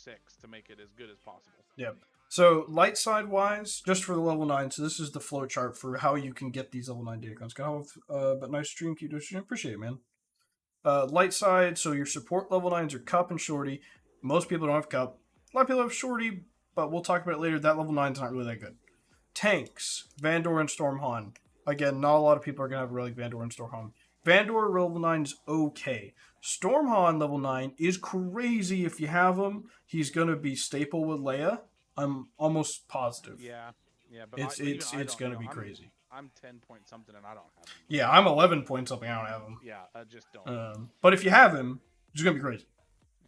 6 to make it as good as possible. Yep. So light side wise, just for the level 9, so this is the flow chart for how you can get these level 9 datacrons. But nice stream, keep doing stream. Appreciate it, man. Light side, so your support level 9s are Cup and Shorty. Most people don't have Cup. A lot of people have Shorty, but we'll talk about it later. That level 9 is not really that good. Tanks, Vandor and Stormhan. Again, not a lot of people are going to have Relic Vandor and Stormhan. Vandor level 9 is okay. Stormhan level 9 is crazy if you have him. He's going to be staple with Leia. I'm almost positive. Yeah, but it's going to be crazy. I'm 10 point something and I don't have him. Yeah, I'm 11 point something. I don't have him. Yeah, I just don't. But if you have him, it's going to be crazy.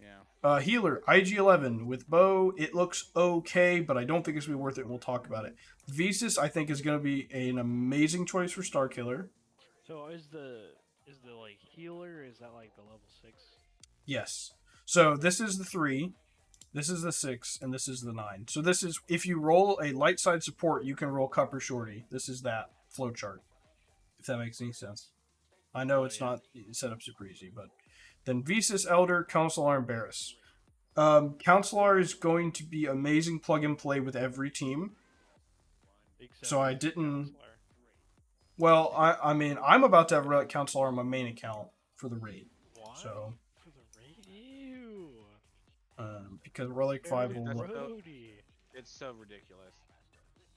Yeah. Healer, IG-11 with bow. It looks okay, but I don't think it's going to be worth it. We'll talk about it. Vesus, I think, is going to be an amazing choice for Starkiller. So is the like healer? Is that like the level 6? Yes. So this is the 3, this is the 6, and this is the 9. So this is, if you roll a light side support, you can roll Cup or Shorty. This is that flowchart, if that makes any sense. I know it's not set up super easy, but then Vesus, Elder, Counselor, and Barris. Counselor is going to be amazing plug and play with every team. Except so I didn't. Counselor. Well, I mean, I'm about to have Relic Counselor on my main account for the raid. Why? So. For the raid? Ew. Because Relic 5 will. It's so ridiculous.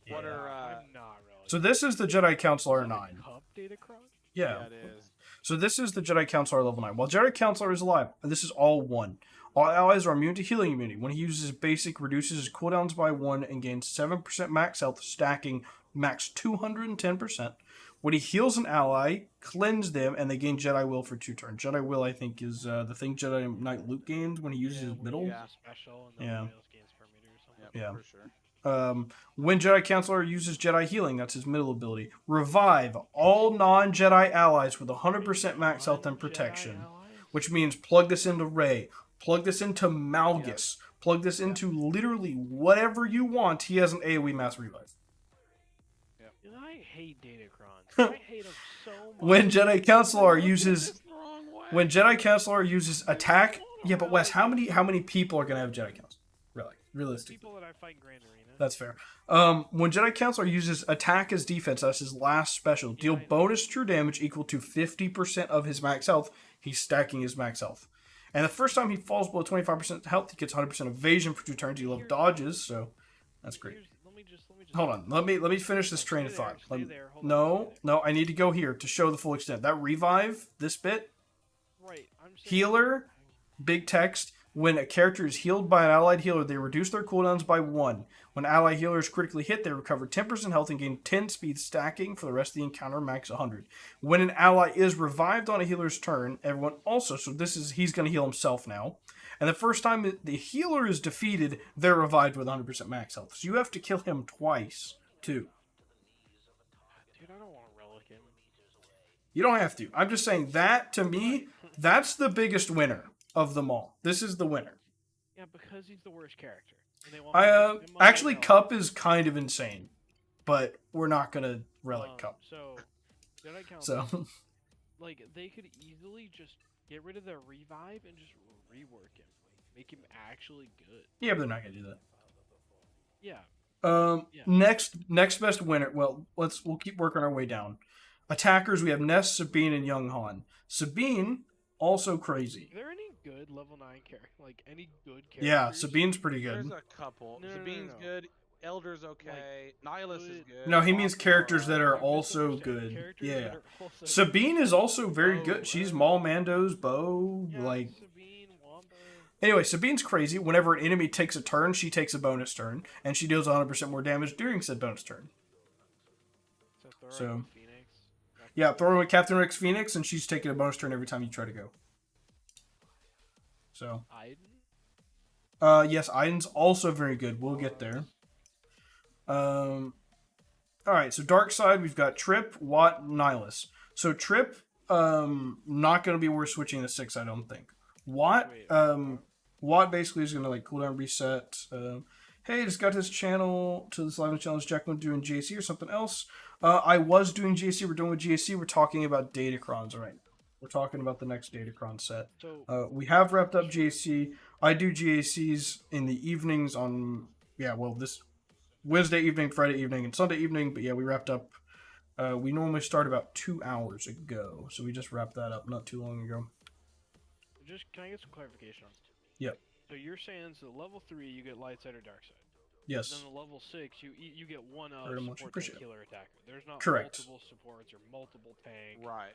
Yeah. What are I'm not really. So this is the Jedi Counselor 9. Cup Datacron? Yeah. it is. So this is the Jedi Counselor level 9. While Jedi Counselor is alive, and this is all 1. All allies are immune to healing immunity. When he uses basic, reduces his cooldowns by 1 and gains 7% max health, stacking max 210%. When he heals an ally, cleanse them, and they gain Jedi Will for 2 turns. Jedi Will, I think, is the thing Jedi Knight Luke gains when he uses his middle. Special and Yeah. else gains per meter or something. Yeah. For sure. When Jedi Counselor uses Jedi Healing, that's his middle ability. Revive all non-Jedi allies with 100% max health and protection. Which means plug this into Rey, plug this into Malgus, plug this into literally whatever you want. He has an AoE mass revive. Dude, I hate Datacrons. I hate them so much. When Jedi Counselor uses attack, yeah, but Wes, how many people are gonna have Jedi Counselor? Really, realistically. People that I fight in Grand Arena. That's fair. When Jedi Counselor uses attack as defense, that's his last special. Deal bonus true damage equal to 50% of his max health. He's stacking his max health. And the first time he falls below 25% health, he gets 100% evasion for 2 turns. He love dodges, so that's great. Let me just Hold on. Let me finish this train of thought. No, I need to go here to show the full extent. That revive, this bit, Right. healer, big text. When a character is healed by an allied healer, they reduce their cooldowns by 1. When ally healer is critically hit, they recover 10% health and gain 10 speed stacking for the rest of the encounter, max 100. When an ally is revived on a healer's turn, everyone also, so he's going to heal himself now. And the first time the healer is defeated, they're revived with 100% max health. So you have to kill him twice, too. Dude, I don't want to relic him. You don't have to. I'm just saying that, to me, that's the biggest winner of them all. This is the winner. Yeah, because he's the worst character. And they want Actually, Cup is kind of insane, but we're not gonna relic Cup. So, Jedi Council, So, like, they could easily just get rid of the revive and just rework him, make him actually good. yeah, but they're not gonna do that. Yeah. Next best winner. Well, we'll keep working our way down. Attackers, we have Ness, Sabine, and Young Han. Sabine, also crazy. Are there any good level 9 characters? Like, any good characters? Yeah, Sabine's pretty good. There's a couple. No, Sabine's no. good. Elder's okay. Nihilus is good. No, he means characters that are I also misunderstand. good. Characters Yeah. that are also Sabine is also very Oh, good. She's Maul Mando's bow. Yeah, Like, Sabine, Wamba. anyway, Sabine's crazy. Whenever an enemy takes a turn, she takes a bonus turn, and she deals 100% more damage during said bonus turn. So, Phoenix. yeah, throw her with Captain Rex Phoenix, and she's taking a bonus turn every time you try to go. So, Iden? yes, Iden's also very good. We'll get there. Alright, so Dark Side, we've got Trip, Watt, Nihilus. So Trip, not going to be worth switching to 6, I don't think. Watt, Watt basically is going to, like, cooldown reset. Hey, just got this channel to this live challenge. Jack want to doing GAC or something else. I was doing GAC. We're doing with GAC. We're talking about Datacrons right now. We're talking about the next Datacron set. So, We have wrapped up GAC. I do GACs in the evenings on, this Wednesday evening, Friday evening, and Sunday evening. But yeah, we wrapped up. We normally start about 2 hours ago, so we just wrapped that up not too long ago. Just can I get some clarification on this? Yep. So you're saying so level 3 you get light side or dark side. Yes. Then the level 6 you get one of Very much support, tank, appreciate it. healer, attacker. There's not Correct. multiple supports or multiple tank. Right.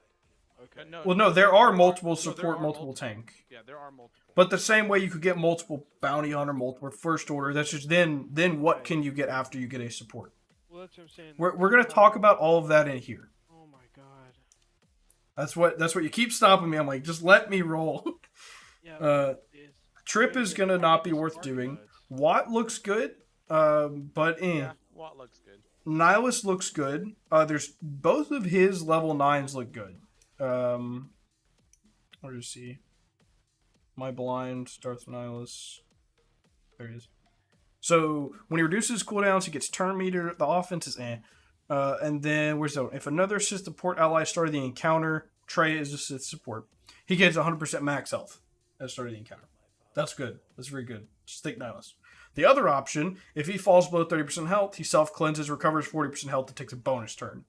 Okay. No, there are multiple support, multiple tank. Yeah, there are multiple. But the same way you could get multiple bounty hunter, multiple first order. That's just then what can you get after you get a support? Well, that's what I'm saying. We're gonna talk about all of that in here. Oh my god. That's what you keep stopping me. I'm like, just let me roll. Yeah. Trip is gonna not be worth doing. Watt looks good, but Yeah, Watt looks good. Nihilus looks good. There's both of his level 9s look good. Where is he? My blind, Darth Nihilus. There he is. So when he reduces cooldowns, he gets turn meter. The offense is and then where's that? If another Sith support ally started the encounter, Trey is a Sith support. He gets 100% max health at the start of the encounter. That's good. That's very good. Just think Nihilus. The other option, if he falls below 30% health, he self-cleanses, recovers 40% health, and takes a bonus turn.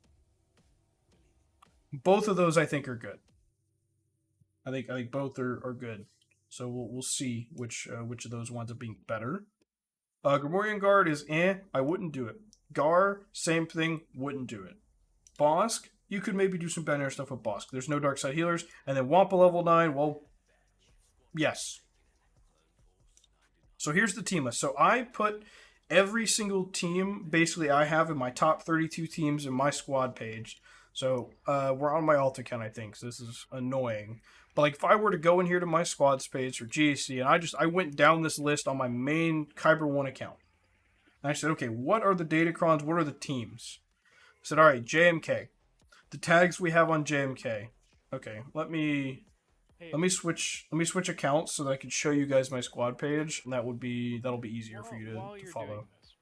Both of those I think are good. I think both are good. So we'll see which of those winds up being better. Grimorian Guard is I wouldn't do it. Gar, same thing, wouldn't do it. Bosk, you could maybe do some banner stuff with Bosk. There's no dark side healers. And then Wampa level 9, well, yes. So here's the team list. So I put every single team, basically I have in my top 32 teams in my squad page. So we're on my alt account, I think, so this is annoying. But like if I were to go in here to my squads page or GAC, and I went down this list on my main Kyber 1 account. And I said, okay, what are the Datacrons? What are the teams? I said, all right, JMK. The tags we have on JMK. Okay, let me switch accounts so that I can show you guys my squad page, and that'll be easier for you to follow. This,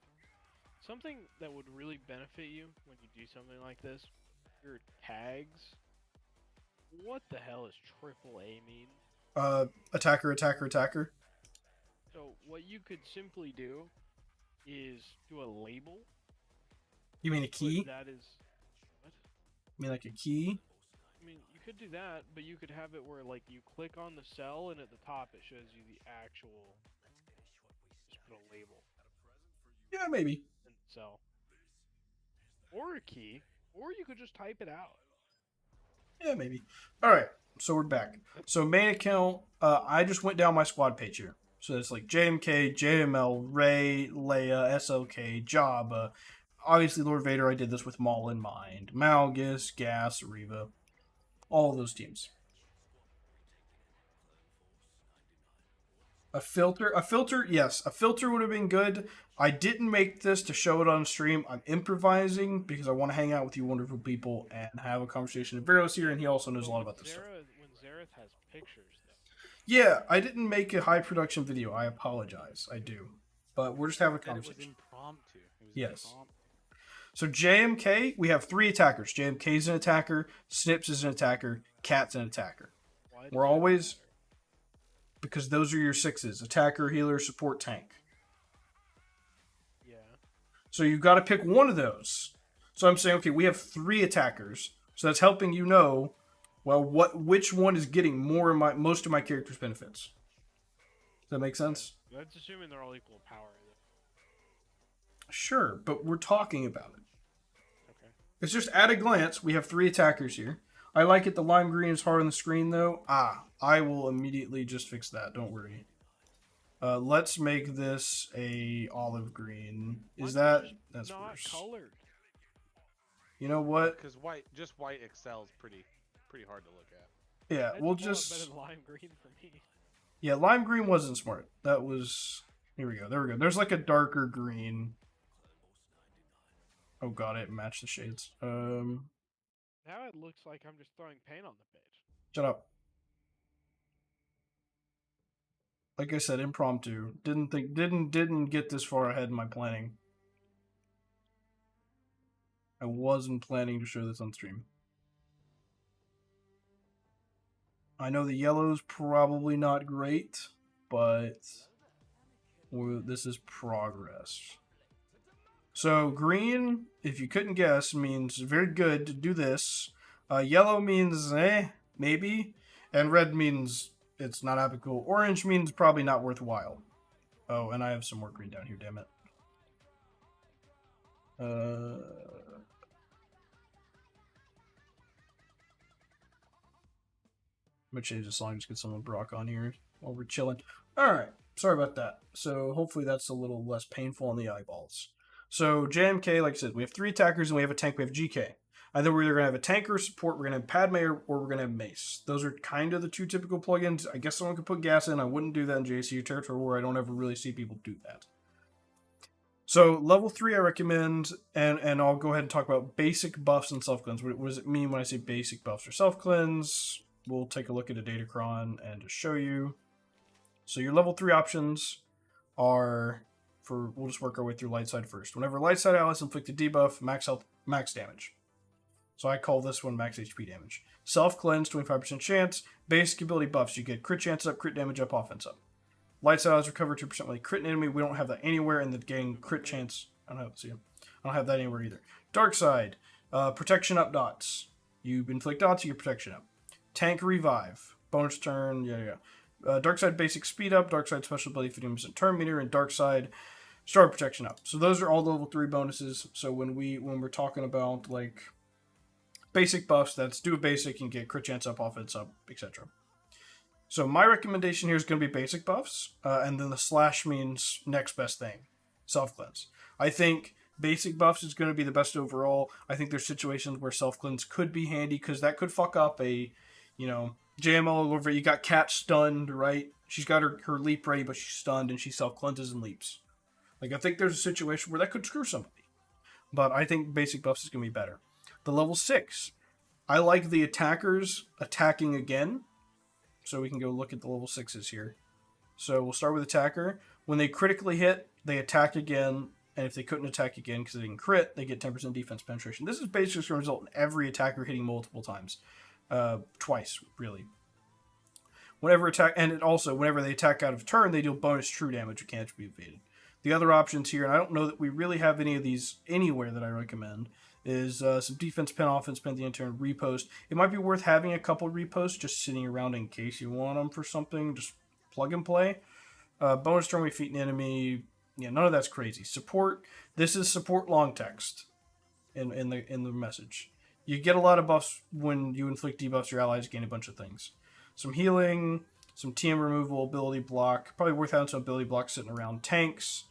something that would really benefit you when you do something like this, your tags. What the hell is AAA mean? Attacker, attacker, attacker. So what you could simply do is do a label. You mean a key? That is what? You mean like a key? I mean, you could do that, but you could have it where like you click on the cell and at the top it shows you the actual. Just put a label. Yeah, maybe. And cell. Or a key, or you could just type it out. Yeah, maybe. All right, so we're back. So main account, I just went down my squad page here. So it's like JMK, JML, Ray, Leia, SLK, Jabba. Obviously, Lord Vader, I did this with Maul in mind. Malgus, Gas, Reva. All of those teams. A filter, yes. A filter would have been good. I didn't make this to show it on stream. I'm improvising because I want to hang out with you wonderful people and have a conversation. Vero's here, and he also knows a lot about this stuff. When Zareth has pictures, though. Yeah, I didn't make a high production video. I apologize. I do. But we're just having a conversation. It was impromptu. Yes. Impromptu. So JMK, we have 3 attackers. JMK's an attacker, Snips is an attacker, Cat's an attacker. We're always... Because those are your 6s. Attacker, healer, support, tank. Yeah. So you've got to pick one of those. So I'm saying, okay, we have 3 attackers. So that's helping you know, well, which one is getting most of my character's benefits. Does that make sense? That's assuming they're all equal power. Sure, but we're talking about it. Okay. It's just at a glance, we have 3 attackers here. I like it. The lime green is hard on the screen, though. I will immediately just fix that. Don't worry. Let's make this a olive green. That's not worse. Colored? You know what? Because white excels pretty hard to look at. Yeah, That's we'll better just. than lime green for me. Yeah, lime green wasn't smart. That was. Here we go. There we go. There's like a darker green. Oh god, it matched the shades. Now it looks like I'm just throwing paint on the page. Shut up. Like I said, impromptu. Didn't get this far ahead in my planning. I wasn't planning to show this on stream. I know the yellow's probably not great. but this is progress. So green, if you couldn't guess, means very good to do this. Yellow means maybe, and red means it's not applicable. Orange means probably not worthwhile. Oh, and I have some more green down here, damn it. I'm gonna change the song, just get some LeBrock on here while we're chilling. Alright, sorry about that. So hopefully that's a little less painful on the eyeballs. So JMK, like I said, we have 3 attackers and we have a tank, we have GK. Either we're either going to have a tank or support, we're going to have Padme, or we're going to have Mace. Those are kind of the 2 typical plugins. I guess someone could put gas in. I wouldn't do that in JCU territory where I don't ever really see people do that. So level 3 I recommend, and I'll go ahead and talk about basic buffs and self-cleanse. What does it mean when I say basic buffs or self-cleanse? We'll take a look at a Datacron and just show you. So your level 3 options are... we'll just work our way through light side first. Whenever light side allies inflict a debuff, max health, max damage. So I call this one max HP damage. Self-cleanse, 25% chance. Basic ability buffs, you get crit chance up, crit damage up, offense up. Light side allies recover 2% when they crit an enemy. We don't have that anywhere in the game. Crit chance, I don't have that anywhere either. Dark side, protection up dots. You inflict dots, you get protection up. Tank revive, bonus turn, dark side basic speed up, dark side special ability 15% turn meter, and dark side star protection up. So those are all level 3 bonuses. So when we're talking about like basic buffs, that's do a basic and get crit chance up, offense up, etc. So my recommendation here is going to be basic buffs, and then the slash means next best thing, self-cleanse. I think basic buffs is going to be the best overall. I think there's situations where self-cleanse could be handy because that could fuck up a, JML over. You got Cat stunned, right? She's got her leap ready, but she's stunned and she self-cleanses and leaps. Like, I think there's a situation where that could screw somebody. But I think basic buffs is going to be better. The level 6. I like the attackers attacking again. So we can go look at the level 6s here. So we'll start with attacker. When they critically hit, they attack again. And if they couldn't attack again because they didn't crit, they get 10% defense penetration. This is basically going to result in every attacker hitting multiple times. Twice, really. Whenever they attack out of turn, they deal bonus true damage, which can't be evaded. The other options here, and I don't know that we really have any of these anywhere that I recommend, is some defense pen, offense pen, the intern repost. It might be worth having a couple reposts just sitting around in case you want them for something. Just plug and play. Bonus turn we defeat an enemy. Yeah, none of that's crazy. Support. This is support long text in the message. You get a lot of buffs when you inflict debuffs. Your allies gain a bunch of things. Some healing, some TM removal, ability block. Probably worth having some ability block sitting around. Tanks.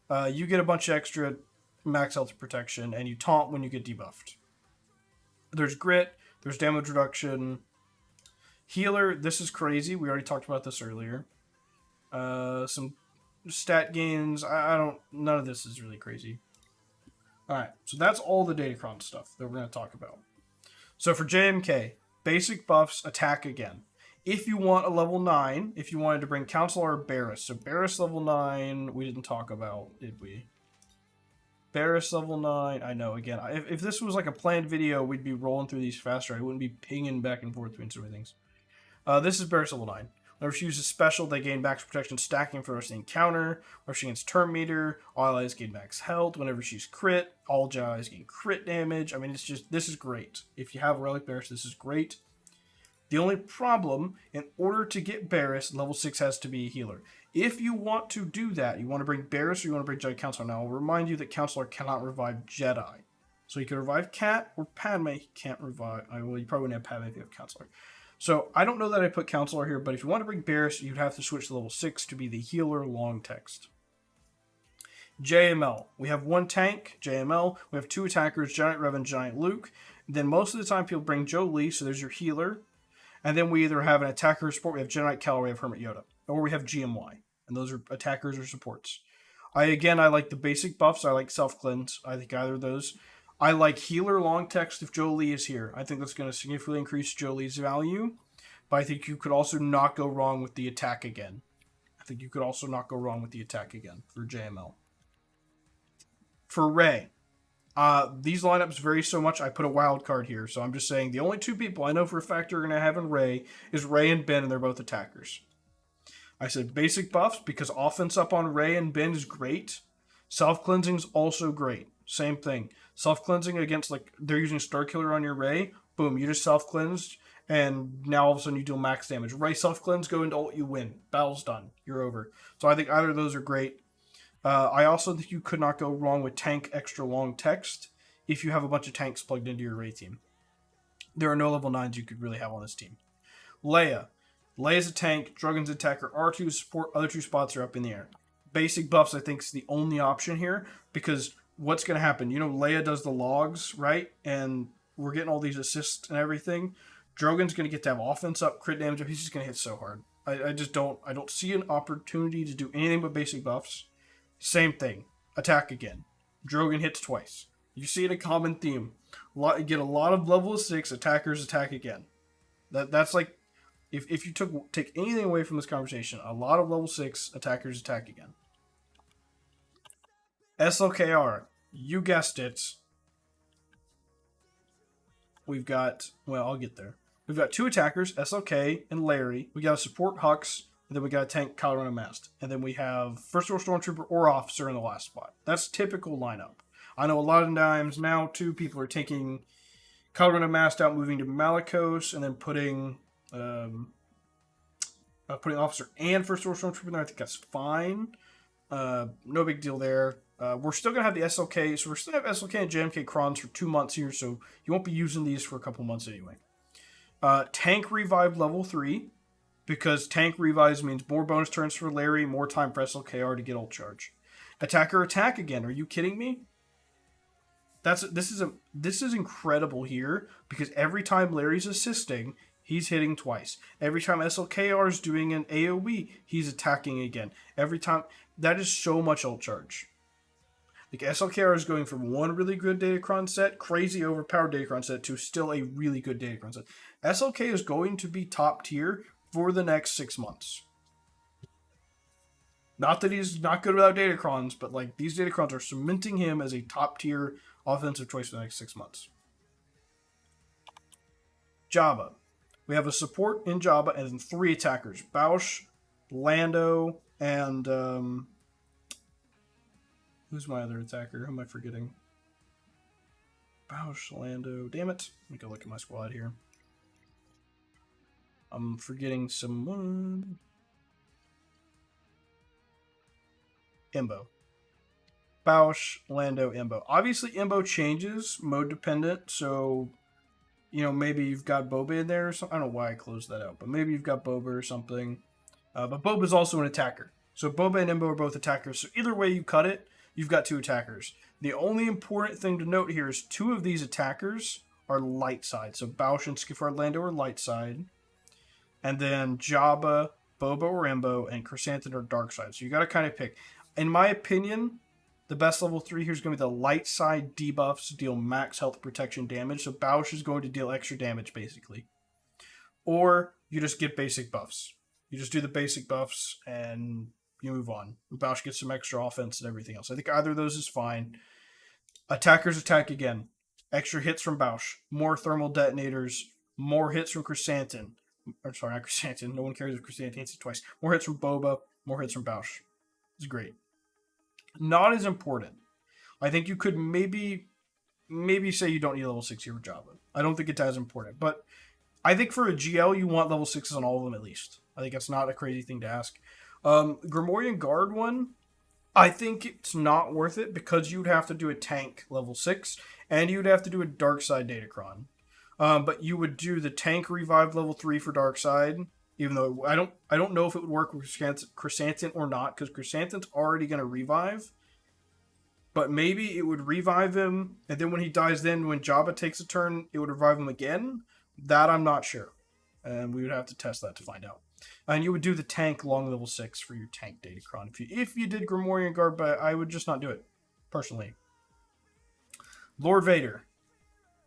You get a bunch of extra max health protection, and you taunt when you get debuffed. There's grit. There's damage reduction. Healer. This is crazy. We already talked about this earlier. Some stat gains. None of this is really crazy. Alright, so that's all the Datacron stuff that we're going to talk about. So for JMK, basic buffs, attack again. If you want a level 9, if you wanted to bring Counselor or Barris. So Barris level 9, we didn't talk about, did we? Barris level 9, I know, again, if this was like a planned video, we'd be rolling through these faster. I wouldn't be pinging back and forth between so many things. This is Barris level 9. Whenever she uses special, they gain max protection stacking for the rest of the encounter. Whenever she gains turn meter, all allies gain max health. Whenever she's crit, all allies gain crit damage. I mean, this is great. If you have Relic Barris, this is great. The only problem, in order to get Barris, level 6 has to be a healer. If you want to do that, you want to bring Barris or you want to bring Jedi Counselor. Now, I'll remind you that Counselor cannot revive Jedi. So he can revive Cat or Padme. He can't revive... Well, you probably wouldn't have Padme if you have Counselor. So, I don't know that I put Counselor here, but if you want to bring Barris, you'd have to switch to level 6 to be the healer long text. JML. We have one tank, JML. We have 2 attackers, Giant Revan, Giant Luke. Then most of the time people bring Jolie, so there's your healer. And then we either have an attacker or support, we have Jedi Cal, or we have Hermit Yoda. Or we have GMY. And those are attackers or supports. I like the basic buffs. I like self-cleanse. I think either of those. I like healer long text if Jolie is here. I think that's going to significantly increase Jolie's value. But I think you could also not go wrong with the attack again. For JML. For Rey. These lineups vary so much, I put a wild card here. So I'm just saying the only 2 people I know for a fact are going to have in Rey is Rey and Ben, and they're both attackers. I said basic buffs because offense up on Ray and Ben is great. Self-cleansing's also great. Same thing. Self-cleansing against, like, they're using Star Killer on your Ray. Boom, you just self-cleansed, and now all of a sudden you deal max damage. Ray self-cleanse, go into ult, you win. Battle's done. You're over. So I think either of those are great. I also think you could not go wrong with tank extra long text if you have a bunch of tanks plugged into your Ray team. There are no level 9s you could really have on this team. Leia. Leia's a tank, Drogon's attacker, R2 support, other 2 spots are up in the air. Basic buffs, I think, is the only option here, because what's going to happen? You know, Leia does the logs, right? And we're getting all these assists and everything. Drogon's going to get to have offense up, crit damage up. He's just going to hit so hard. I don't see an opportunity to do anything but basic buffs. Same thing. Attack again. Drogon hits twice. You see it a common theme. You get a lot of level 6 attackers attack again. That's like, if you take anything away from this conversation, a lot of level 6 attackers attack again. SLKR, you guessed it. We've got, well, I'll get there. We've got 2 attackers, SLK and Larry. We got a support Hux, and then we got a tank, Colorado Mast. And then we have First Order Stormtrooper or Officer in the last spot. That's typical lineup. I know a lot of times now, too, people are taking Colorado Mast out, moving to Malicos, and then putting Officer and First Order Stormtrooper in there. I think that's fine. No big deal there. We're still going to have the SLK, so we're still going to have SLK and JMK Crons for 2 months here, so you won't be using these for a couple months anyway. Tank Revive level 3, because Tank Revives means more bonus turns for Larry, more time for SLKR to get ult charge. Attacker attack again, are you kidding me? This is incredible here, because every time Larry's assisting, he's hitting twice. Every time SLKR is doing an AoE, he's attacking again. Every time, that is so much ult charge. Like, SLKR is going from one really good Datacron set, crazy overpowered Datacron set, to still a really good Datacron set. SLK is going to be top tier for the next 6 months. Not that he's not good without Datacrons, but like, these Datacrons are cementing him as a top tier offensive choice for the next 6 months. Jabba. We have a support in Jabba and then 3 attackers. Bausch, Lando, and who's my other attacker? Who am I forgetting? Bausch, Lando. Damn it. Let me go look at my squad here. I'm forgetting someone. Imbo. Bausch, Lando, Imbo. Obviously, Imbo changes mode dependent, so, you know, maybe you've got Boba in there or something. I don't know why I closed that out, but maybe you've got Boba or something. But Boba's also an attacker. So Boba and Imbo are both attackers. So either way you cut it, you've got 2 attackers. The only important thing to note here is 2 of these attackers are light side. So Bausch and Skiffard Lando are light side. And then Jabba, Boba or Imbo, and Chrysanthemum are dark side. So you got to kind of pick. In my opinion, the best level 3 here is going to be the light side debuffs to deal max health protection damage. So Bausch is going to deal extra damage, basically. Or you just get basic buffs. You just do the basic buffs and you move on. Bausch gets some extra offense and everything else. I think either of those is fine. Attackers attack again. Extra hits from Bausch. More thermal detonators. More hits from Chrysanthemum. Or sorry, not Chrysanthemum. No one cares if Chrysanthemum hits it twice. More hits from Boba. More hits from Bausch. It's great. Not as important. I think you could maybe say you don't need level 6 here with Jabba. I don't think it's as important. But I think for a GL, you want level 6s on all of them at least. I think that's not a crazy thing to ask. Grimoire Guard one, I think it's not worth it because you'd have to do a tank level 6 and you'd have to do a dark side Datacron. But you would do the tank revive level 3 for dark side, even though I don't know if it would work with Chrysanthemum or not, because Chrysanthemum's already going to revive. But maybe it would revive him, and then when he dies, then when Jabba takes a turn, it would revive him again. That I'm not sure. And we would have to test that to find out. And you would do the tank long level 6 for your tank Datacron. If you did Grimoire Guard, but I would just not do it, personally. Lord Vader.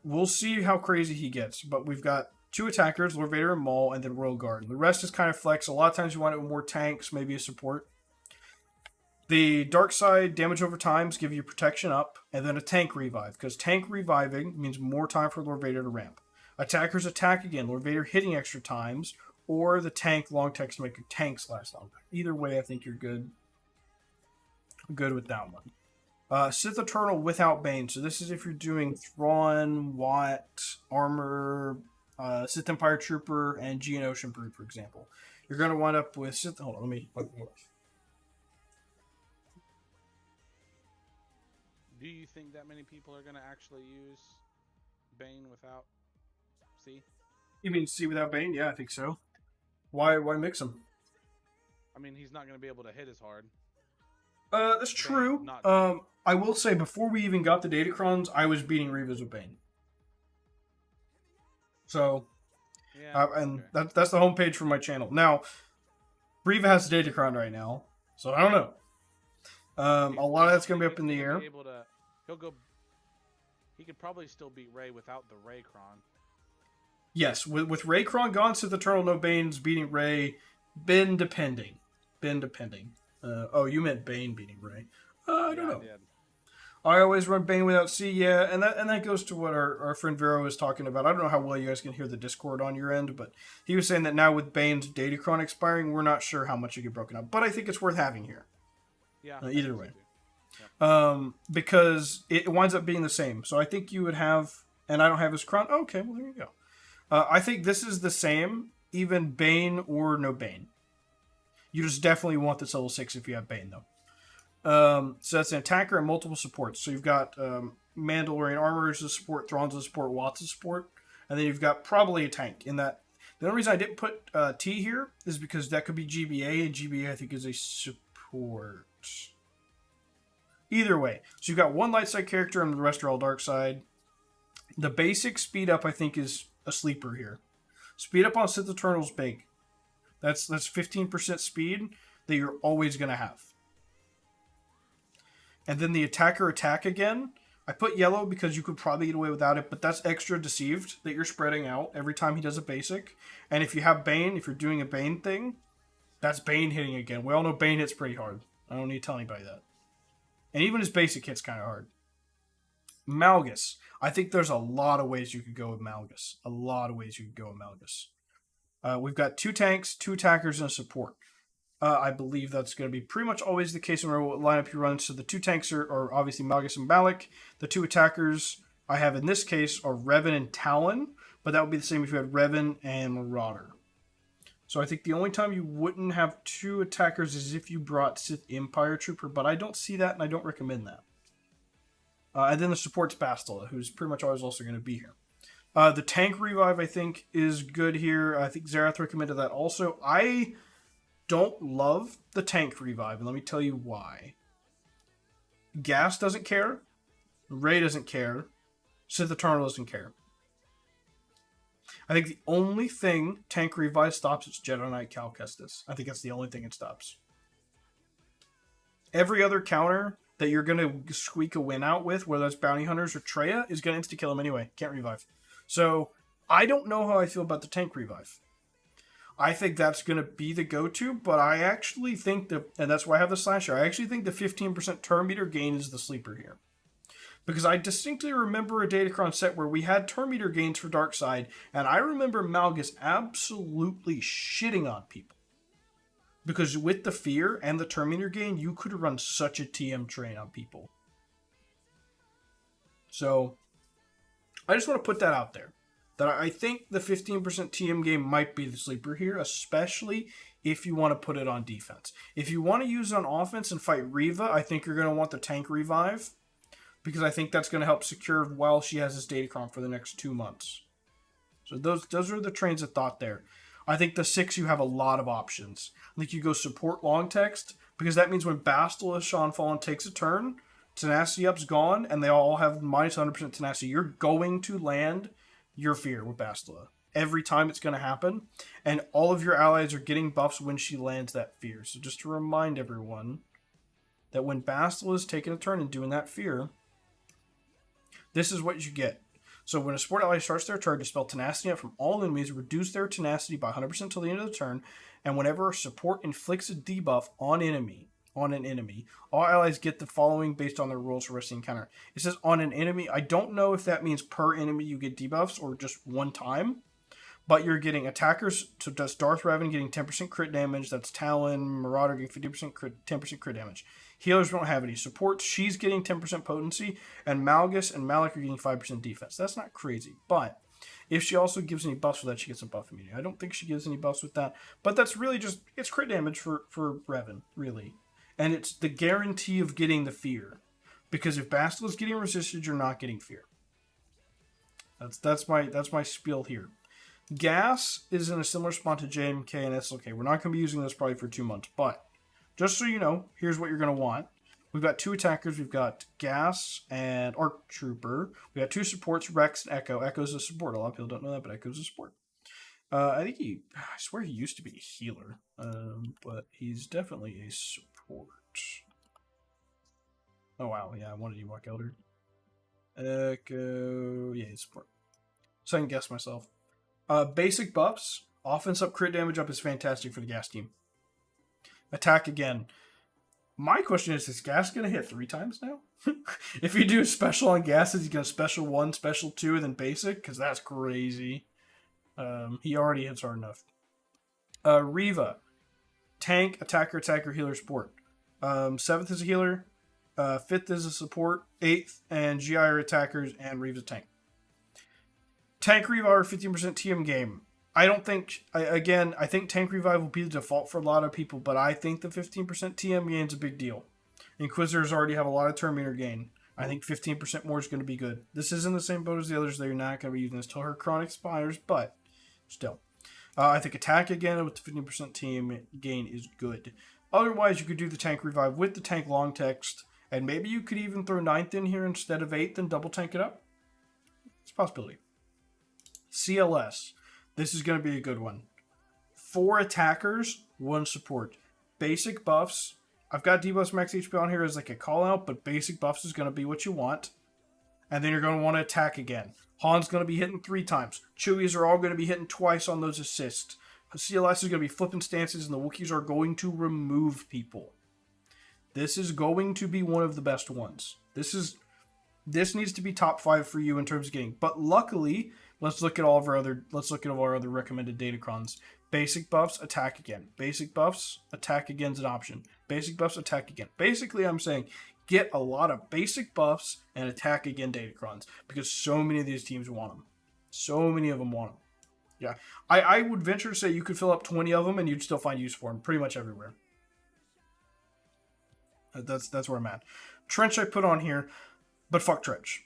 We'll see how crazy he gets, but we've got 2 attackers, Lord Vader and Maul, and then Royal Guard. The rest is kind of flex. A lot of times you want it with more tanks, maybe a support. The dark side damage over times give you protection up, and then a tank revive, because tank reviving means more time for Lord Vader to ramp. Attackers attack again, Lord Vader hitting extra times, or the tank long text to make your tanks last longer. Either way, I think you're good with that one. Sith Eternal without Bane. So this is if you're doing Thrawn, Watt, Armor, Sith Empire Trooper, and Geonosian Brood, for example. You're going to wind up with Sith... Hold on, let me... Do you think that many people are going to actually use Bane without C? You mean C without Bane? Yeah, I think so. Why mix them? I mean, he's not going to be able to hit as hard. That's true. I will say, before we even got the Datacrons, I was beating Revas with Bane. So, yeah, and that's the homepage for my channel. Now, Reva has the Datacron right now, so I don't know. A lot of that's going to be up in the air. He could probably still beat Rey without the Raycron. Yes, with Raycron gone, Sith Eternal, no Bane's beating Rey. Been depending. Oh, you meant Bane beating Rey. I don't know. I always run Bane without C, yeah, and that goes to what our friend Vero was talking about. I don't know how well you guys can hear the Discord on your end, but he was saying that now with Bane's Datacron expiring, we're not sure how much you get broken up. But I think it's worth having here. Yeah. Either way. Yep. Because it winds up being the same. So I think you would have, and I don't have his crown. Okay, well, there you go. I think this is the same, even Bane or no Bane. You just definitely want this level 6 if you have Bane, though. So that's an attacker and multiple supports. So you've got Mandalorian Armor as a support, Thrawn's a support, Watt's a support, and then you've got probably a tank in that. The only reason I didn't put T here is because that could be GBA, and GBA I think is a support. Either way, so you've got one light side character and the rest are all dark side. The basic speed up I think is a sleeper here. Speed up on Sith Eternal's big. That's 15% speed that you're always going to have. And then the attacker attack again. I put yellow because you could probably get away without it, but that's extra deceived that you're spreading out every time he does a basic. And if you have Bane, if you're doing a Bane thing, that's Bane hitting again. We all know Bane hits pretty hard. I don't need to tell anybody that. And even his basic hit's kind of hard. Malgus. I think there's a lot of ways you could go with Malgus. We've got 2 tanks, 2 attackers, and a support. I believe that's going to be pretty much always the case no matter what lineup you run. So the 2 tanks are obviously Malgus and Balak. The 2 attackers I have in this case are Revan and Talon, but that would be the same if you had Revan and Marauder. So I think the only time you wouldn't have 2 attackers is if you brought Sith Empire Trooper, but I don't see that and I don't recommend that. And then the support's Bastila, who's pretty much always also going to be here. The tank revive, I think, is good here. I think Zarath recommended that also. I don't love the tank revive, and let me tell you why. Gas doesn't care. Rey doesn't care. Sith Eternal doesn't care. I think the only thing tank revive stops is Jedi Knight Cal Kestis. I think that's the only thing it stops. Every other counter that you're going to squeak a win out with, whether that's Bounty Hunters or Traya, is going to insta-kill him anyway. Can't revive. So, I don't know how I feel about the tank revive. I think that's going to be the go-to, but I actually think and that's why I have the slasher, I actually think the 15% turn meter gain is the sleeper here. Because I distinctly remember a Datacron set where we had turn meter gains for Darkseid, and I remember Malgus absolutely shitting on people. Because with the fear and the turn meter gain, you could run such a TM train on people. So, I just want to put that out there. That I think the 15% TM game might be the sleeper here, especially if you want to put it on defense. If you want to use it on offense and fight Reva, I think you're going to want the tank revive. Because I think that's going to help secure while she has this Datacron for the next 2 months. So those are the trains of thought there. I think the 6, you have a lot of options. I think you go support long text, because that means when Bastila Sean Fallen takes a turn, tenacity up's gone, and they all have minus 100% tenacity. You're going to land your fear with Bastila. Every time it's going to happen. And all of your allies are getting buffs when she lands that fear. So just to remind everyone that when Bastila is taking a turn and doing that fear, this is what you get. So when a support ally starts their turn, dispel tenacity up from all enemies, reduce their tenacity by 100% until the end of the turn, and whenever a support inflicts a debuff on an enemy, all allies get the following based on their rules for rest of the encounter. It says on an enemy. I don't know if that means per enemy you get debuffs or just one time, but you're getting attackers, so that's Darth Revan getting 10% crit damage, that's Talon, Marauder getting 50% crit, 10% crit damage. Healers don't have any supports, she's getting 10% potency, and Malgus and Malik are getting 5% defense. That's not crazy, but if she also gives any buffs with that, she gets a buff immunity. I don't think she gives any buffs with that, but that's really just, it's crit damage for Revan, really. And it's the guarantee of getting the fear. Because if Bastila is getting resisted, you're not getting fear. That's my spiel here. Gas is in a similar spot to JMK and SLK. We're not going to be using this probably for 2 months, but just so you know, here's what you're going to want. We've got 2 attackers. We've got Gas and Arc Trooper. We got 2 supports, Rex and Echo. Echo's a support. A lot of people don't know that, but Echo's a support. I swear he used to be a healer, but he's definitely a support. Oh, wow. Yeah, I wanted Ewok Elder. Echo. Yeah, he's support. Second guess myself. Basic buffs. Offense up, crit damage up is fantastic for the Gas team. Attack again. My question is Gas going to hit 3 times now? If you do a special on Gas, is he going to special 1, special 2, and then basic? Because that's crazy. He already hits hard enough. Reva. Tank, attacker, healer, support. 7th is a healer. 5th is a support, 8th and GI are attackers, and Reeve's a tank. Tank Revive 15% TM game. I don't think, I think Tank Revive will be the default for a lot of people, but I think the 15% TM gain is a big deal. Inquisitors already have a lot of Terminator gain. I think 15% more is going to be good. This isn't the same boat as the others. They're not going to be using this till her Chron expires, but still. I think attack again with the 15% TM gain is good. Otherwise, you could do the Tank Revive with the Tank Long Text. And maybe you could even throw 9th in here instead of 8th and double tank it up. It's a possibility. CLS. This is going to be a good one. 4 attackers, 1 support. Basic buffs. I've got debuffs max HP on here as like a call out, but basic buffs is going to be what you want. And then you're going to want to attack again. Han's going to be hitting 3 times. Chewies are all going to be hitting twice on those assists. CLS is going to be flipping stances, and the Wookiees are going to remove people. This is going to be one of the best ones. This needs to be top 5 for you in terms of getting. But luckily, let's look at all of our other recommended Datacrons. Basic buffs, attack again. Basic buffs, attack again is an option. Basic buffs, attack again. Basically, I'm saying get a lot of basic buffs and attack again Datacrons because so many of these teams want them. So many of them want them. Yeah, I would venture to say you could fill up 20 of them and you'd still find use for them pretty much everywhere. That's where I'm at. Trench I put on here, but fuck Trench.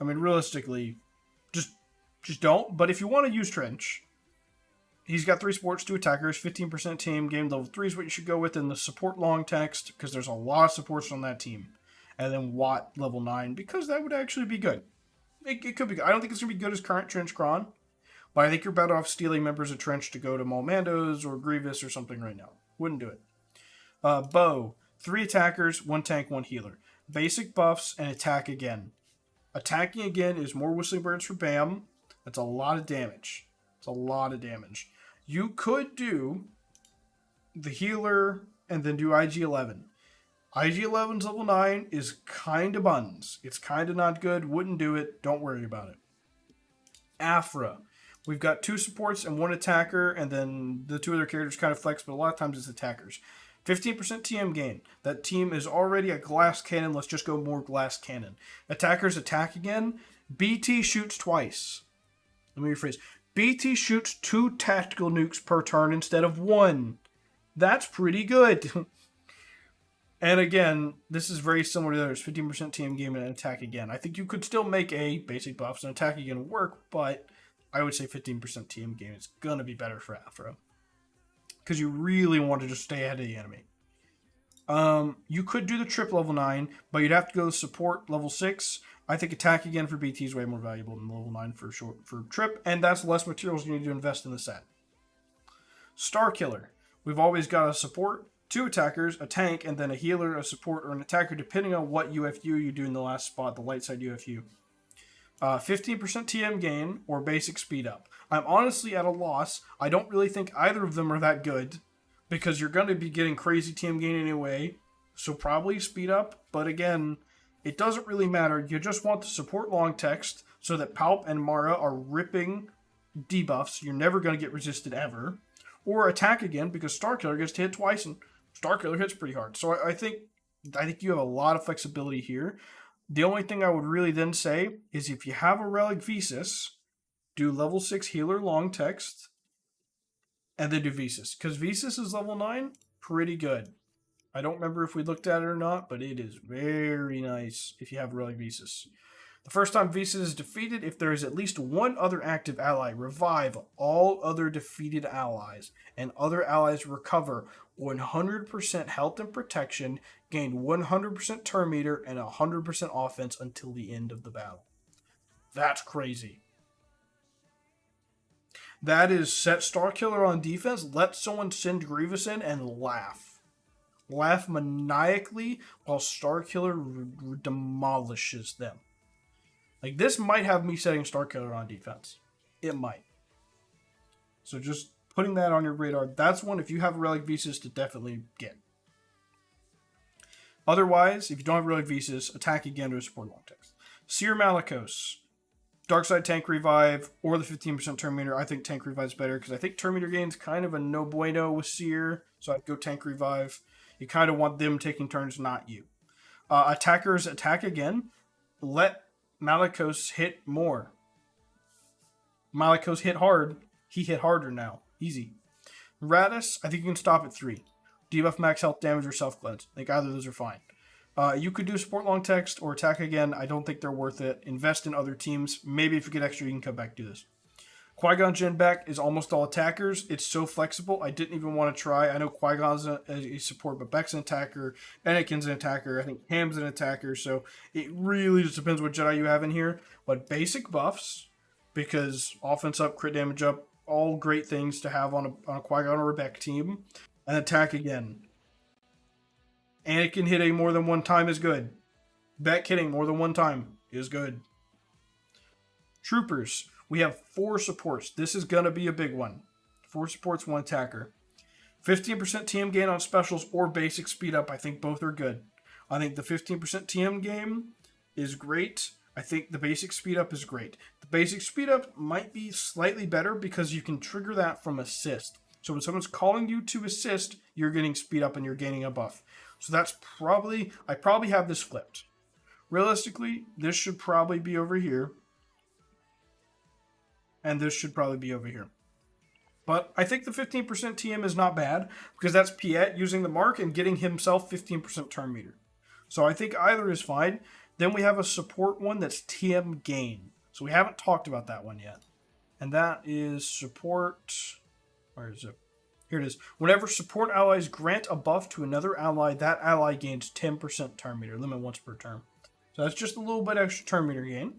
I mean, realistically, just don't. But if you want to use Trench, he's got 3 supports, 2 attackers, 15% team game. Level 3 is what you should go with in the support long text, because there's a lot of supports on that team. And then Watt level 9, because that would actually be good. It could be good. I don't think it's going to be good as current Trench Cron, but I think you're better off stealing members of Trench to go to Malmandos or Grievous or something right now. Wouldn't do it. Bow. 3 attackers, 1 tank, 1 healer. Basic buffs and attack again. Attacking again is more Whistling Birds for BAM. That's a lot of damage. It's a lot of damage. You could do the healer and then do IG-11. IG-11's level 9 is kind of buns. It's kind of not good. Wouldn't do it. Don't worry about it. Afra. We've got 2 supports and 1 attacker, and then the 2 other characters kind of flex, but a lot of times it's attackers. 15% TM gain. That team is already a glass cannon. Let's just go more glass cannon. Attackers attack again. BT shoots twice. Let me rephrase. BT shoots 2 tactical nukes per turn instead of 1. That's pretty good. And again, this is very similar to the others. 15% TM gain and attack again. I think you could still make a basic buffs and attack again work, but I would say 15% TM gain is going to be better for Afro. Because you really want to just stay ahead of the enemy. You could do the trip level 9, but you'd have to go support level 6. I think attack again for BT is way more valuable than level 9 for trip, and that's less materials you need to invest in the set. Star Killer. We've always got a support, 2 attackers, a tank, and then a healer, a support, or an attacker, depending on what UFU you do in the last spot, the light side UFU. 15% TM gain or basic speed up. I'm honestly at a loss. I don't really think either of them are that good because you're going to be getting crazy TM gain anyway. So probably speed up. But again, it doesn't really matter. You just want the support long text so that Palp and Mara are ripping debuffs. You're never going to get resisted ever. Or attack again because Starkiller gets to hit twice and Starkiller hits pretty hard. So I think you have a lot of flexibility here. The only thing I would really then say is if you have a Relic Visas, do level 6 healer long text, and then do Visas. Because Visas is level 9, pretty good. I don't remember if we looked at it or not, but it is very nice if you have Relic Visas. The first time Visas is defeated, if there is at least one other active ally, revive all other defeated allies, and other allies recover 100% health and protection, gain 100% turn meter, and 100% offense until the end of the battle. That's crazy. That is set Starkiller on defense, let someone send Grievous in, and laugh. Laugh maniacally while Starkiller demolishes them. Like, this might have me setting Starkiller on defense. It might. So just putting that on your radar. That's one, if you have Relic Visas, to definitely get. Otherwise, if you don't have Relic Visas, attack again to support long text. Seer Malicos. Darkside Tank Revive, or the 15% turn meter. I think Tank Revive is better, because I think turn meter gain's kind of a no bueno with Seer. So I'd go Tank Revive. You kind of want them taking turns, not you. Attackers attack again. Let Malicos hit more. Malicos hit hard. He hit harder now. Easy. Radis, I think you can stop at 3. Debuff max health damage or self-cleanse. I think either of those are fine. You could do support long text or attack again. I don't think they're worth it. Invest in other teams. Maybe if you get extra, you can come back and do this. Qui-Gon Jinn back is almost all attackers. It's so flexible. I didn't even want to try. I know Qui-Gon's a support, but Beck's an attacker. Anakin's an attacker. I think Ham's an attacker. So it really just depends what Jedi you have in here. But basic buffs, because offense up, crit damage up, all great things to have on a Qui-Gon or a Beck team. And attack again. Anakin hitting more than one time is good. Beck hitting more than one time is good. Troopers. We have 4 supports. This is going to be a big one. 4 supports, 1 attacker. 15% TM gain on specials or basic speed up. I think both are good. I think the 15% TM game is great. I think the basic speed up is great. The basic speed up might be slightly better because you can trigger that from assist. So when someone's calling you to assist, you're getting speed up and you're gaining a buff. So that's I probably have this flipped. Realistically, this should probably be over here. And this should probably be over here. But I think the 15% TM is not bad, because that's Piet using the mark and getting himself 15% turn meter. So I think either is fine. Then we have a support one that's TM gain. So we haven't talked about that one yet. And that is support... Where is it? Here it is. Whenever support allies grant a buff to another ally, that ally gains 10% turn meter. Limit once per turn. So that's just a little bit extra turn meter gain.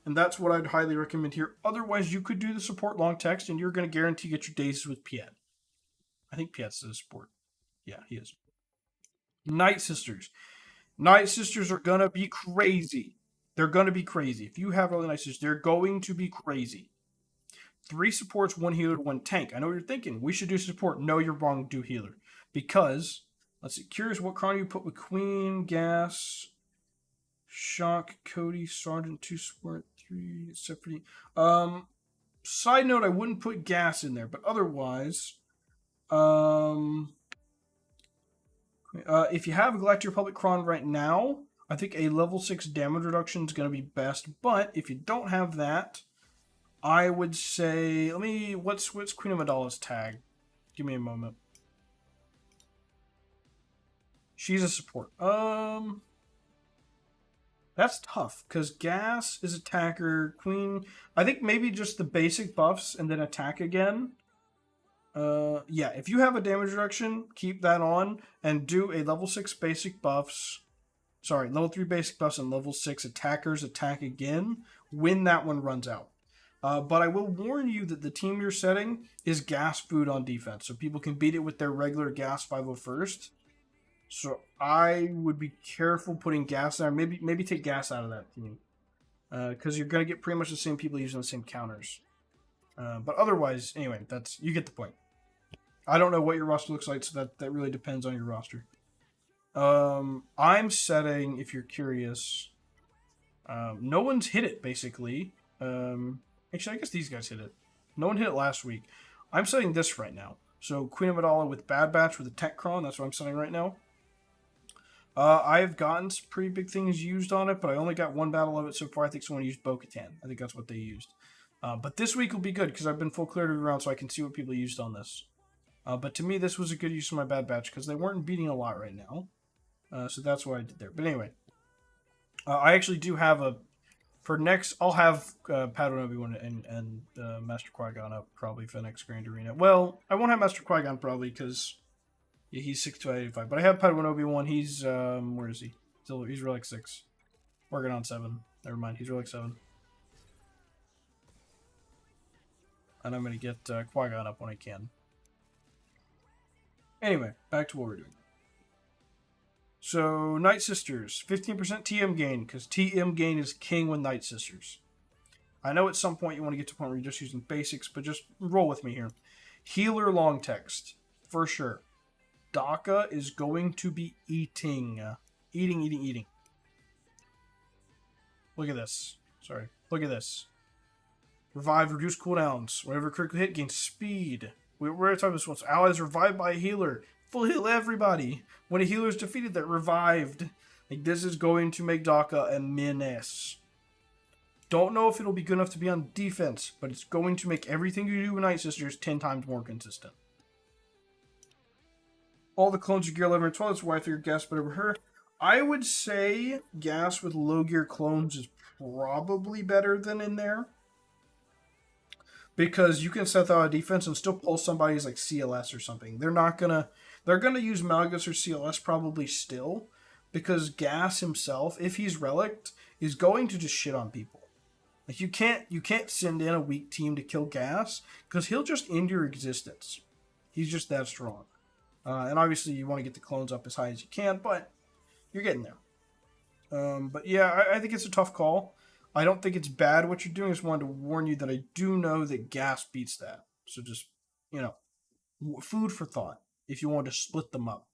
And that's what I'd highly recommend here. Otherwise, you could do the support long text, and you're going to guarantee get your daisies with Piet. I think Piet's a support. Yeah, he is. Night Sisters. Night Sisters are going to be crazy. They're going to be crazy. If you have early Night Sisters, they're going to be crazy. 3 supports, 1 healer, 1 tank. I know what you're thinking. We should do support. No, you're wrong. Do healer. Because, let's see. Curious what chrono you put with Queen, Gas... Shock, Cody, Sergeant, 2 support, 3, Sephody. Side note, I wouldn't put Gas in there, but otherwise, if you have a Galactic Republic Cron right now, I think a level 6 damage reduction is going to be best, but if you don't have that, I would say, what's Queen Amidala's tag? Give me a moment. She's a support. That's tough, because Gas is attacker, Queen... I think maybe just the basic buffs and then attack again. Yeah, if you have a damage reduction, keep that on, and do a level 6 basic buffs... Sorry, level 3 basic buffs and level 6 attackers attack again when that one runs out. But I will warn you that the team you're setting is Gas food on defense, so people can beat it with their regular Gas 501st. So I would be careful putting Gas there. Maybe take Gas out of that team. Because you're going to get pretty much the same people using the same counters. But otherwise, anyway, you get the point. I don't know what your roster looks like, so that really depends on your roster. I'm setting, if you're curious, no one's hit it, basically. Actually, I guess these guys hit it. No one hit it last week. I'm setting this right now. So Queen Amidala with Bad Batch with a Datacron. That's what I'm setting right now. I've gotten some pretty big things used on it, but I only got one battle of it so far. I think someone used Bo-Katan. I think that's what they used. But this week will be good because I've been full cleared every round, so I can see what people used on this. But to me, this was a good use of my Bad Batch because they weren't beating a lot right now. So that's what I did there. But anyway, I actually do have a... For next, I'll have Padawan Obi-Wan and Master Qui-Gon up probably for the next Grand Arena. Well, I won't have Master Qui-Gon probably because... Yeah, he's 6-85. But I have Padawan Obi-Wan. He's, where is he? He's Relic 6. Working on 7. Never mind, he's Relic 7. And I'm going to get Qui-Gon up when I can. Anyway, back to what we're doing. So, Night Sisters. 15% TM gain, because TM gain is king with Night Sisters. I know at some point you want to get to a point where you're just using basics, but just roll with me here. Healer long text, for sure. Daka is going to be eating. Eating. Look at this. Sorry. Look at this. Revive, reduce cooldowns. Whenever critical hit, gains speed. We're talking this once. Allies revived by a healer. Full heal everybody. When a healer is defeated, they're revived. Like, this is going to make Daka a menace. Don't know if it'll be good enough to be on defense, but it's going to make everything you do with Night Sisters 10 times more consistent. All the clones of Gear 11 and 12, that's why I figured Gas but over her. I would say Gas with low gear clones is probably better than in there. Because you can set that on a defense and still pull somebody's like CLS or something. They're gonna use Malgus or CLS probably still. Because Gas himself, if he's relicked, is going to just shit on people. Like you can't send in a weak team to kill Gas, because he'll just end your existence. He's just that strong. And obviously you want to get the clones up as high as you can, but you're getting there. But yeah, I think it's a tough call. I don't think it's bad what you're doing. I just wanted to warn you that I do know that Gas beats that. So just, food for thought if you want to split them up.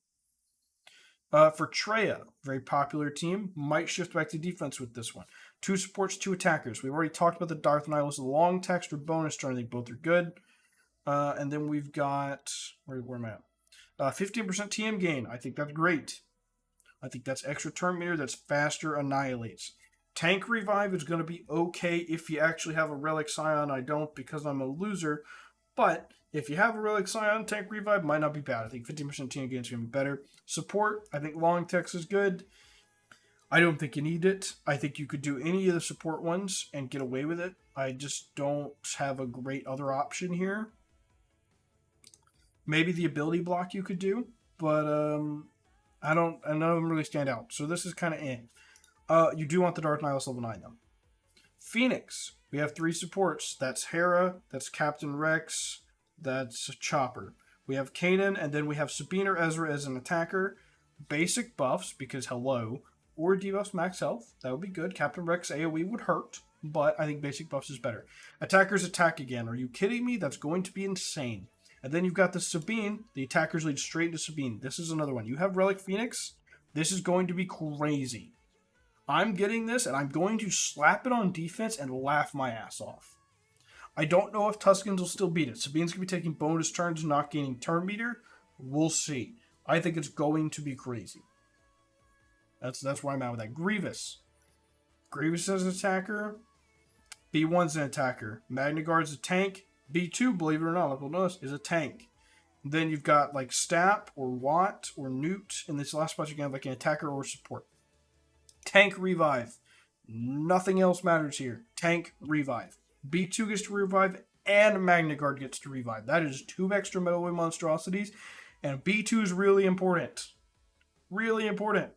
For Treya, very popular team, might shift back to defense with this one. 2 supports, 2 attackers. We've already talked about the Darth Nihilus long text or bonus turn. I think both are good. And then we've got... Where am I at? 15% TM gain. I think that's great. I think that's extra turn meter. That's faster annihilates. Tank revive is going to be okay if you actually have a Relic Scion. I don't because I'm a loser. But if you have a Relic Scion, tank revive might not be bad. I think 15% TM gain is going to be better. Support, I think long text is good. I don't think you need it. I think you could do any of the support ones and get away with it. I just don't have a great other option here. Maybe the ability block you could do, but none of them really stand out. So this is kind of you do want the Darth Nihilus level 9 though. Phoenix, we have 3 supports. That's Hera, that's Captain Rex, that's Chopper. We have Kanan, and then we have Sabine or Ezra as an attacker. Basic buffs, because hello, or debuffs max health. That would be good. Captain Rex AoE would hurt, but I think basic buffs is better. Attackers attack again. Are you kidding me? That's going to be insane. And then you've got the Sabine. The attackers lead straight into Sabine. This is another one. You have Relic Phoenix. This is going to be crazy. I'm getting this, and I'm going to slap it on defense and laugh my ass off. I don't know if Tuskens will still beat it. Sabine's going to be taking bonus turns, not gaining turn meter. We'll see. I think it's going to be crazy. That's where I'm at with that. Grievous. Grievous as an attacker. B1's an attacker. Magna Guard's a tank. B2, believe it or not, local notice, is a tank. And then you've got like Stap or Watt or Newt. In this last spot, you can have like an attacker or support. Tank revive. Nothing else matters here. Tank revive. B2 gets to revive and Magna Guard gets to revive. That is 2 extra metalweight monstrosities. And B2 is really important. Really important.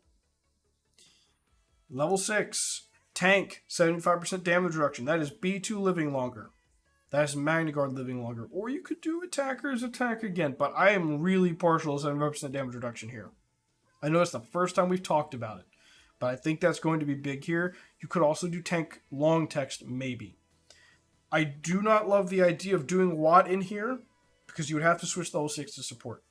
Level 6. Tank. 75% damage reduction. That is B2 living longer. That is Magna Guard living longer. Or you could do attackers attack again. But I am really partial to 75% damage reduction here. I know it's the first time we've talked about it. But I think that's going to be big here. You could also do tank long text, maybe. I do not love the idea of doing Watt in here, because you would have to switch level 6 to support.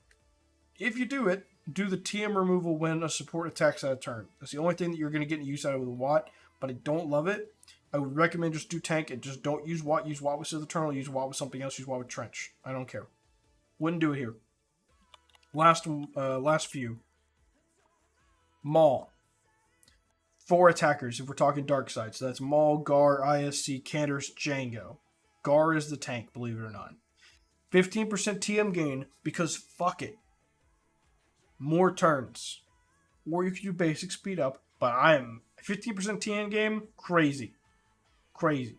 If you do it, do the TM removal when a support attacks out of turn. That's the only thing that you're going to get use out of with Watt, but I don't love it. I would recommend just do tank and just don't use Watt. Use Watt with Sith Eternal. Use Watt with something else. Use Watt with Trench. I don't care. Wouldn't do it here. Last few. Maul. 4 attackers if we're talking dark side. So that's Maul, Gar, ISC, Canderous, Django. Gar is the tank, believe it or not. 15% TM gain because fuck it. More turns. Or you can do basic speed up, but I am 15% TM game, crazy. Crazy.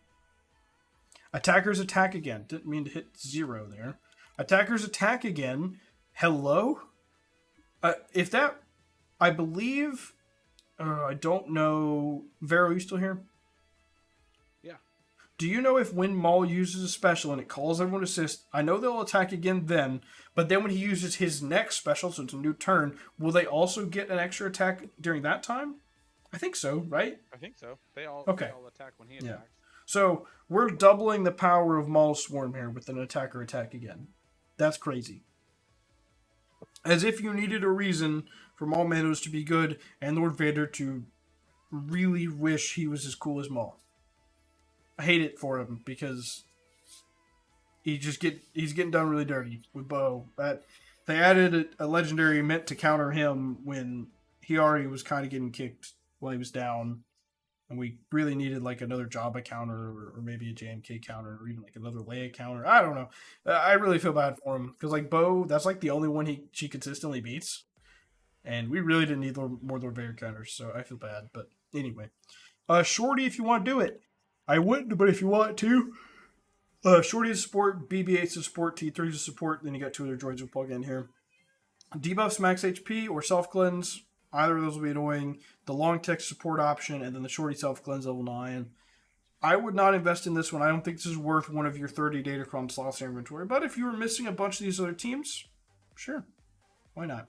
Attackers attack again. Didn't mean to hit 0 there. Attackers attack again. Hello? If that, I believe, I don't know. Vero, you still here? Yeah. Do you know if when Maul uses a special and it calls everyone assist, I know they'll attack again then, but then when he uses his next special, so it's a new turn, will they also get an extra attack during that time? I think so, right? I think so. They all attack when he attacks. Yeah. So we're doubling the power of Maul's Swarm here with an attacker attack again. That's crazy. As if you needed a reason for Maul Mandos to be good and Lord Vader to really wish he was as cool as Maul. I hate it for him because he's getting done really dirty with Bo. That they added a legendary meant to counter him when he already was kind of getting kicked while he was down, and we really needed like another Jabba counter or maybe a JMK counter or even like another Leia counter. I don't know. I really feel bad for him because like Bo, that's like the only one she consistently beats, and we really didn't need more Lord Vader counters, so I feel bad. But anyway, Shorty, if you want to do it. I wouldn't, but if you want to, Shorty is support, BB-8 is support, T3 is support, then you got 2 other droids we'll plug in here. Debuffs max HP or self-cleanse, either of those will be annoying. The long text support option, and then the Shorty self-cleanse level 9. I would not invest in this one. I don't think this is worth one of your 30 Datacron slots in your inventory, but if you were missing a bunch of these other teams, sure, why not?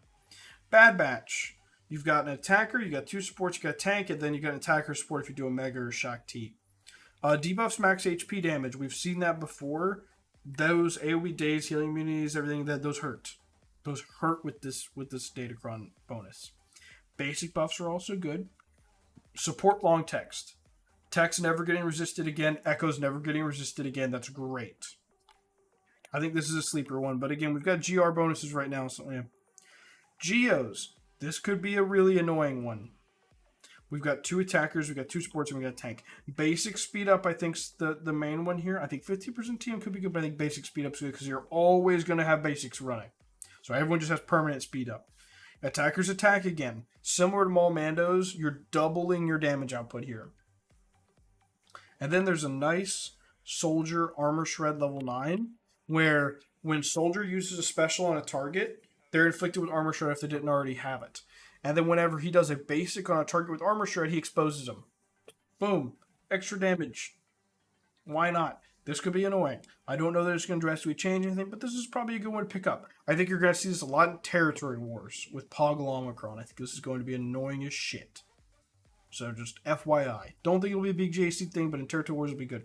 Bad Batch. You've got an attacker, you got 2 supports, you got a tank, and then you got an attacker support if you do a Mega or Shak T. Debuffs max HP damage. We've seen that before. Those AoE days, healing immunities, everything those hurt. Those hurt with this Datacron bonus. Basic buffs are also good. Support long text. Text never getting resisted again. Echoes never getting resisted again. That's great. I think this is a sleeper one, but again, we've got GR bonuses right now. So yeah. Geos. This could be a really annoying one. We've got 2 attackers, we've got 2 supports, and we got a tank. Basic speed up, I think, is the main one here. I think 50% TM could be good, but I think basic speed up is good because you're always going to have basics running. So everyone just has permanent speed up. Attackers attack again. Similar to Maul Mandos, you're doubling your damage output here. And then there's a nice Soldier Armor Shred level 9, where when Soldier uses a special on a target, they're inflicted with Armor Shred if they didn't already have it. And then whenever he does a basic on a target with Armor Shred, he exposes them. Boom. Extra damage. Why not? This could be annoying. I don't know that it's going to drastically change anything, but this is probably a good one to pick up. I think you're going to see this a lot in Territory Wars with Poggle Omicron. I think this is going to be annoying as shit. So just FYI. Don't think it'll be a big JC thing, but in Territory Wars it'll be good.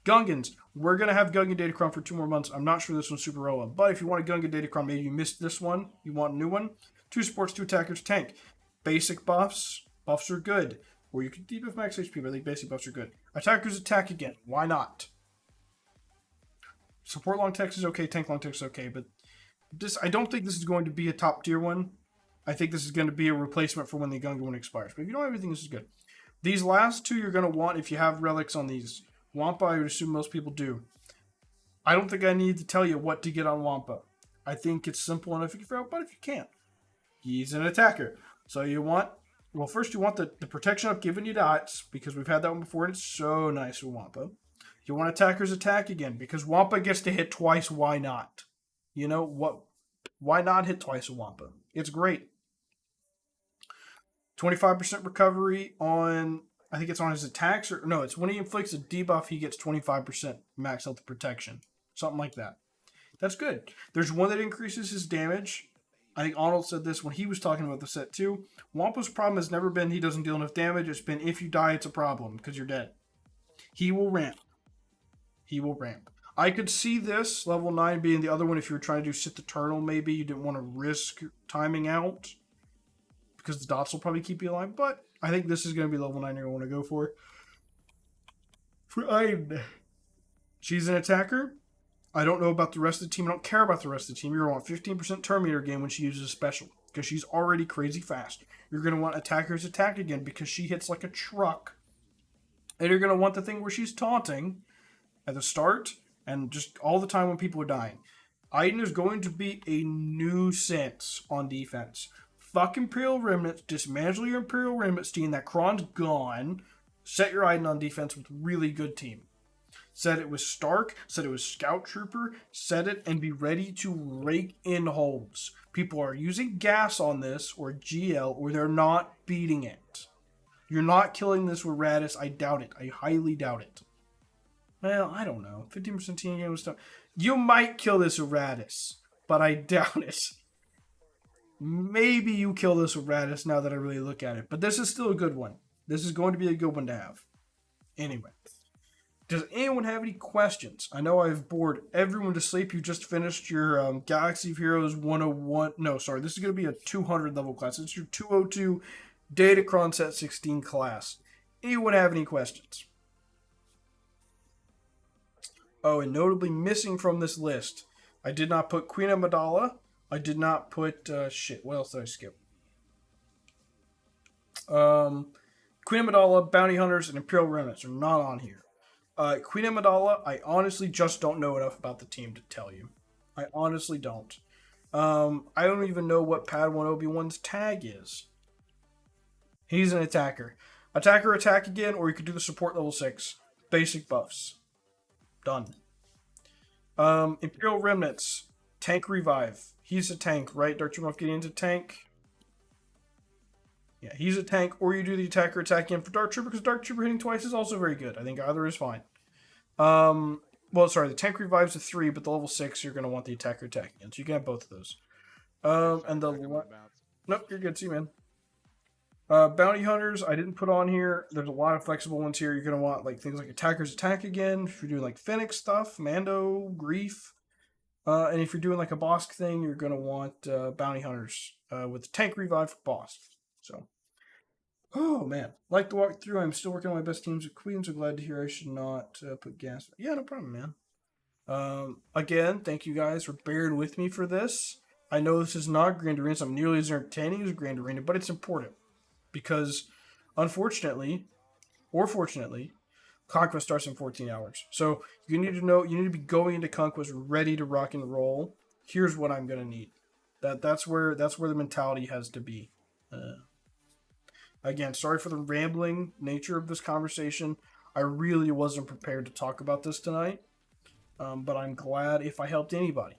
Gungans. We're going to have Gungan Datacron for 2 more months. I'm not sure this one's super relevant, but if you want a Gungan Datacron, maybe you missed this one, you want a new one. 2 supports, 2 attackers, tank. Basic buffs. Buffs are good. Or you can debuff max HP, but I think basic buffs are good. Attackers attack again. Why not? Support long text is okay. Tank long text is okay. But I don't think this is going to be a top tier one. I think this is going to be a replacement for when the Gungan one expires. But if you don't have everything, this is good. These last 2 you're going to want if you have relics on these. Wampa, I would assume most people do. I don't think I need to tell you what to get on Wampa. I think it's simple enough if you figure out, but if you can't. He's an attacker. So you want, well, first you want the protection up giving you dots, because we've had that one before and it's so nice with Wampa. You want attackers attack again, because Wampa gets to hit twice, why not? You know, what? Why not hit twice with Wampa? It's great. 25% recovery on, I think it's on his attacks, or no, it's when he inflicts a debuff, he gets 25% max health protection. Something like that. That's good. There's one that increases his damage. I think Arnold said this when he was talking about the set too. Wampa's problem has never been he doesn't deal enough damage. It's been if you die, it's a problem because you're dead. He will ramp. He will ramp. I could see this level 9 being the other one if you were trying to do Sith Eternal maybe. You didn't want to risk timing out because the dots will probably keep you alive. But I think this is going to be level 9 you're going to want to go for. She's an attacker. I don't know about the rest of the team. I don't care about the rest of the team. You're going to want 15% Terminator again when she uses a special, because she's already crazy fast. You're going to want Attacker's Attack again because she hits like a truck. And you're going to want the thing where she's taunting at the start and just all the time when people are dying. Aiden is going to be a nuisance on defense. Fuck Imperial Remnants. Dismantle your Imperial Remnants team. That Kron's gone. Set your Aiden on defense with really good team. Set it with Stark. Set it with Scout Trooper. Set it and be ready to rake in holds. People are using gas on this or GL or they're not beating it. You're not killing this with Radis. I doubt it. I highly doubt it. Well, I don't know. 15% team game stuff. You might kill this with Radis, but I doubt it. Maybe you kill this with Radis now that I really look at it. But this is still a good one. This is going to be a good one to have. Anyway. Does anyone have any questions? I know I've bored everyone to sleep. You just finished your Galaxy of Heroes 101. No, sorry. This is going to be a 200 level class. It's your 202 Datacron Set 16 class. Anyone have any questions? Oh, and notably missing from this list, I did not put Queen Amidala. I did not put, what else did I skip? Queen Amidala, Bounty Hunters, and Imperial Remnants are not on here. Queen Amidala, I honestly just don't know enough about the team to tell you. I honestly don't. I don't even know what Padawan Obi-Wan's tag is. He's an attacker. Attacker attack again, or you could do the support level 6. Basic buffs. Done. Imperial Remnants. Tank Revive. He's a tank, right? Dark Trooper getting into tank. Yeah, he's a tank, or you do the attacker attack again for Dark Trooper, because Dark Trooper hitting twice is also very good. I think either is fine. The tank revives a 3, but the level 6, you're going to want the attacker attack again. So you can have both of those. Nope, you're good. See you, man. Bounty Hunters, I didn't put on here. There's a lot of flexible ones here. You're going to want like things like Attacker's Attack again. If you're doing like Fennec stuff, Mando, Grief. And if you're doing like a Bosk thing, you're going to want Bounty Hunters with Tank Revive for Bosk. So, oh man. Like the walkthrough, I'm still working on my best teams with Queen, so glad to hear I should not put gas. Yeah, no problem, man. Again, thank you guys for bearing with me for this. I know this is not Grand Arena, so I'm nearly as entertaining as Grand Arena, but it's important. Because, unfortunately, or fortunately, Conquest starts in 14 hours. So, you need to be going into Conquest ready to rock and roll. Here's what I'm going to need. That's where the mentality has to be. Again, sorry for the rambling nature of this conversation. I really wasn't prepared to talk about this tonight. But I'm glad if I helped anybody.